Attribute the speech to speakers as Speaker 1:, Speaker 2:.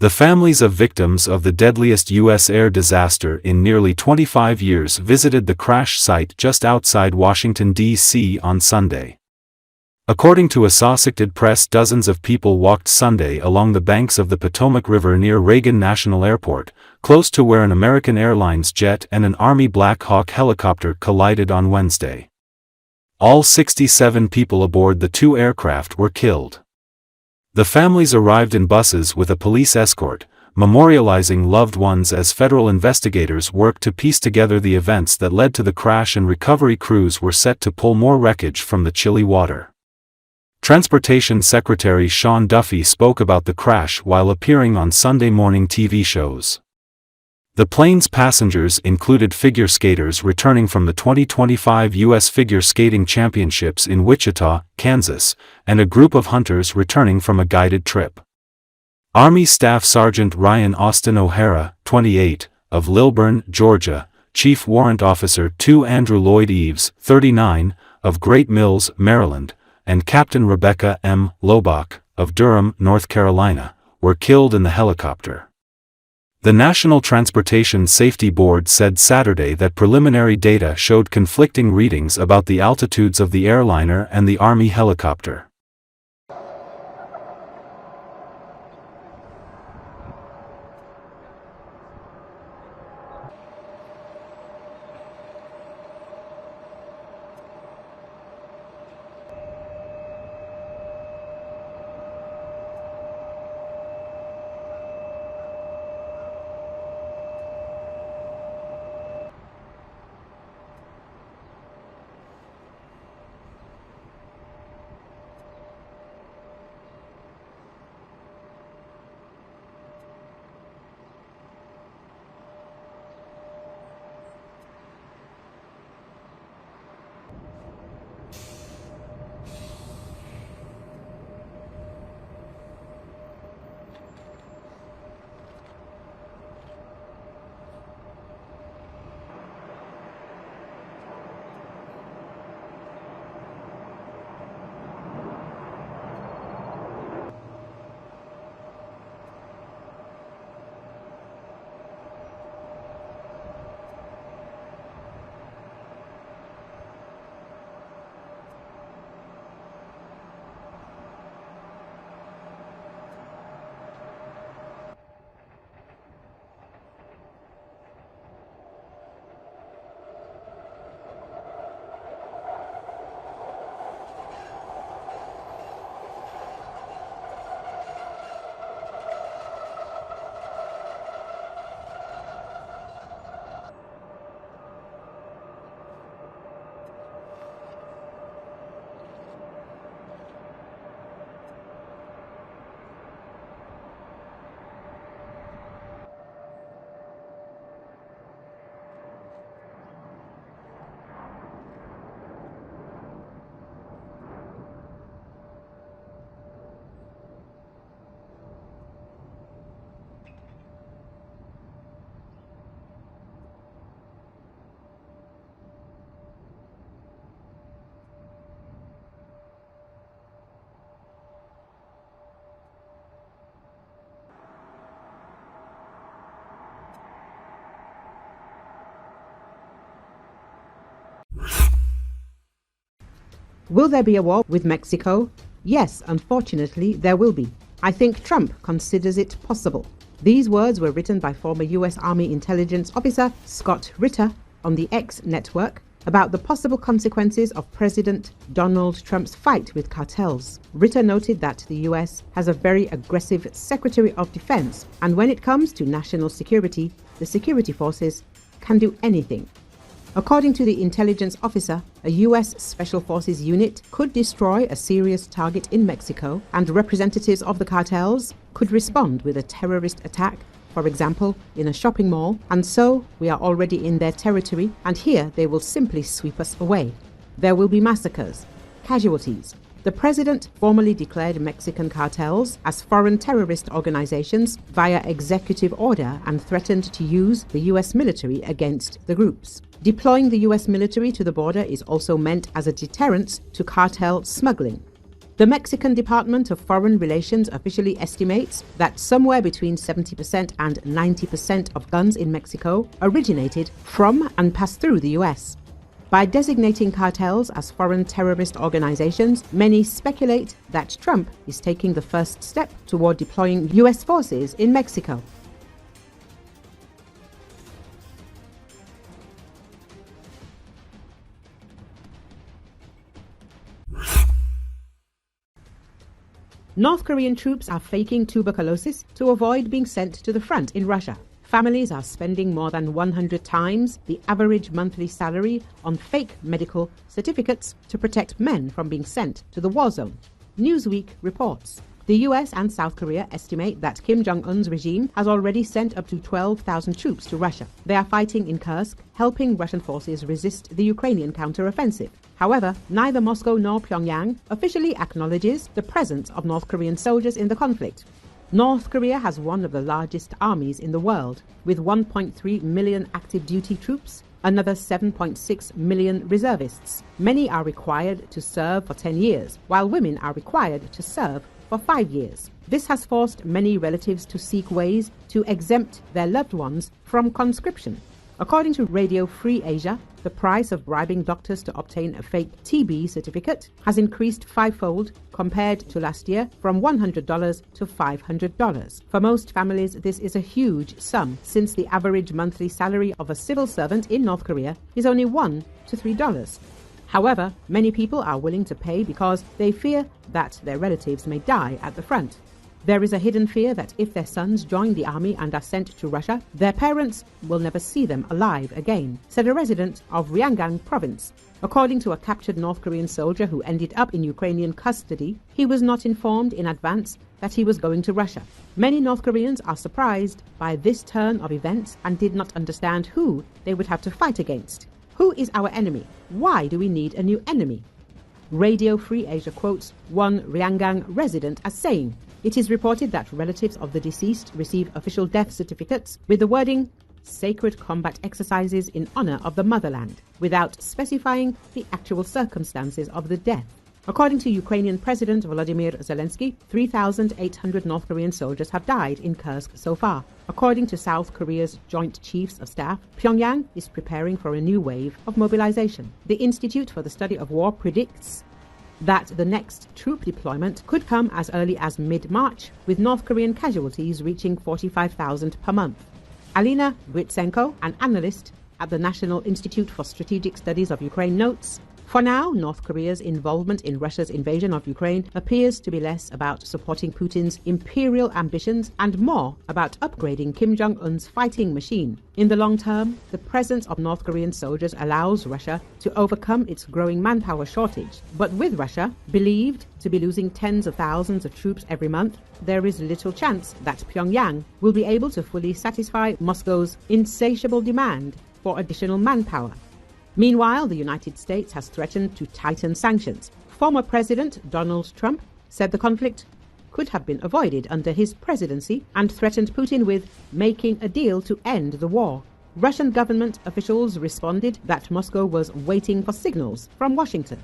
Speaker 1: The families of victims of the deadliest U.S. air disaster in nearly 25 years visited the crash site just outside Washington, D.C. on Sunday. According to Assosicted Press, dozens of people walked Sunday along the banks of the Potomac River near Reagan National Airport, close to where an American Airlines jet and an Army Black Hawk helicopter collided on Wednesday. All 67 people aboard the two aircraft were killed. The families arrived in buses with a police escort, memorializing loved ones as federal investigators worked to piece together the events that led to the crash, and recovery crews were set to pull more wreckage from the chilly water. Transportation Secretary Sean Duffy spoke about the crash while appearing on Sunday morning TV shows. The plane's passengers included figure skaters returning from the 2025 U.S. Figure Skating Championships in Wichita, Kansas, and a group of hunters returning from a guided trip. Army Staff Sgt. Ryan Austin O'Hara, 28, of Lilburn, Georgia, Chief Warrant Officer 2 Andrew Loyd Eaves, 39, of Great Mills, Maryland, and Captain Rebecca M. Lobach, of Durham, North Carolina, were killed in the helicopter. The National Transportation Safety Board said Saturday that preliminary data showed conflicting readings about the altitudes of the airliner and the Army helicopter.
Speaker 2: Will there be a war with Mexico? Yes, unfortunately, there will be. I think Trump considers it possible. These words were written by former U.S. Army intelligence officer Scott Ritter on the X network about the possible consequences of President Donald Trump's fight with cartels. Ritter noted that the U.S. has a very aggressive Secretary of Defense, and when it comes to national security, the security forces can do anything. According to the intelligence officer, a U.S. Special Forces unit could destroy a serious target in Mexico, and representatives of the cartels could respond with a terrorist attack, for example, in a shopping mall, and so we are already in their territory, and here they will simply sweep us away. There will be massacres, casualties. The president formally declared Mexican cartels as foreign terrorist organizations via executive order and threatened to use the U.S. military against the groups. Deploying the U.S. military to the border is also meant as a deterrent to cartel smuggling. The Mexican Department of Foreign Relations officially estimates that somewhere between 70% and 90% of guns in Mexico originated from and passed through the US. By designating cartels as foreign terrorist organizations, many speculate that Trump is taking the first step toward deploying US forces in Mexico. North Korean troops are faking tuberculosis to avoid being sent to the front in Russia. Families are spending more than 100 times the average monthly salary on fake medical certificates to protect men from being sent to the war zone. Newsweek reports. The US and South Korea estimate that Kim Jong-un's regime has already sent up to 12,000 troops to Russia. They are fighting in Kursk, helping Russian forces resist the Ukrainian counteroffensive. However, neither Moscow nor Pyongyang officially acknowledges the presence of North Korean soldiers in the conflict. North Korea has one of the largest armies in the world, with 1.3 million active duty troops, another 7.6 million reservists. Many are required to serve for 10 years, while women are required to serve for 5 years. This has forced many relatives to seek ways to exempt their loved ones from conscription. According to Radio Free Asia, the price of bribing doctors to obtain a fake TB certificate has increased fivefold compared to last year, from $100 to $500. For most families, this is a huge sum, since the average monthly salary of a civil servant in North Korea is only $1 to $3. However, many people are willing to pay because they fear that their relatives may die at the front. There is a hidden fear that if their sons join the army and are sent to Russia, their parents will never see them alive again, said a resident of Ryanggang province. According to a captured North Korean soldier who ended up in Ukrainian custody, he was not informed in advance that he was going to Russia. Many North Koreans are surprised by this turn of events and did not understand who they would have to fight against. Who is our enemy? Why do we need a new enemy? Radio Free Asia quotes one Ryanggang resident as saying, "It is reported that relatives of the deceased receive official death certificates with the wording sacred combat exercises in honor of the motherland, without specifying the actual circumstances of the death." According to Ukrainian President Volodymyr Zelenski, 3,800 North Korean soldiers have died in Kursk so far. According to South Korea's Joint Chiefs of Staff, Pyongyang is preparing for a new wave of mobilization. The Institute for the Study of War predicts that the next troop deployment could come as early as mid-March, with North Korean casualties reaching 45,000 per month. Alina Gritsenko, an analyst at the National Institute for Strategic Studies of Ukraine, notes, "For now, North Korea's involvement in Russia's invasion of Ukraine appears to be less about supporting Putin's imperial ambitions and more about upgrading Kim Jong-un's fighting machine. In the long term, the presence of North Korean soldiers allows Russia to overcome its growing manpower shortage. But with Russia believed to be losing tens of thousands of troops every month, there is little chance that Pyongyang will be able to fully satisfy Moscow's insatiable demand for additional manpower." Meanwhile, the United States has threatened to tighten sanctions. Former President Donald Trump said the conflict could have been avoided under his presidency and threatened Putin with making a deal to end the war. Russian government officials responded that Moscow was waiting for signals from Washington.